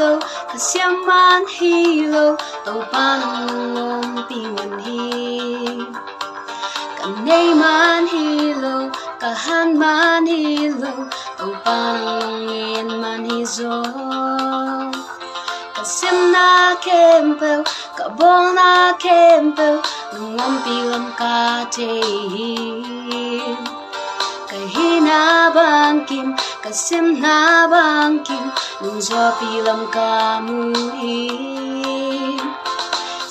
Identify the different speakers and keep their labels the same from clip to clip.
Speaker 1: hilo kasiaman hilo tau panong pingan hi kanay man hilo kahan man hilo tau panong man hizo kasim na kempel kabol na kempel nung pilam ka kahina bangkim kasim na bangkim nung sa pilam ka muhin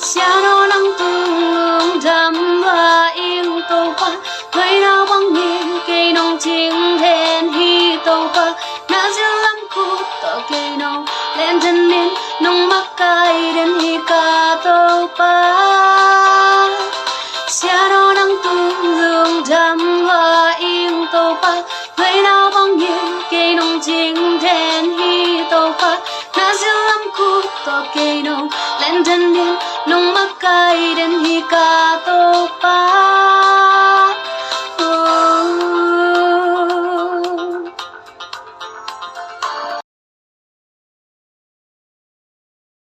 Speaker 1: siano nang tulong damla ing tàu pa người nào băng nhìn cây nông chinh then hi tàu pa na zilam ku to cây nông lên chân min nông mắc cay đến hi ca tàu pa siano nang tulong damla ing tàu pa người nào băng nhìn cây nông chinh then hi tàu pa na zilam ku to cây nông lên chân min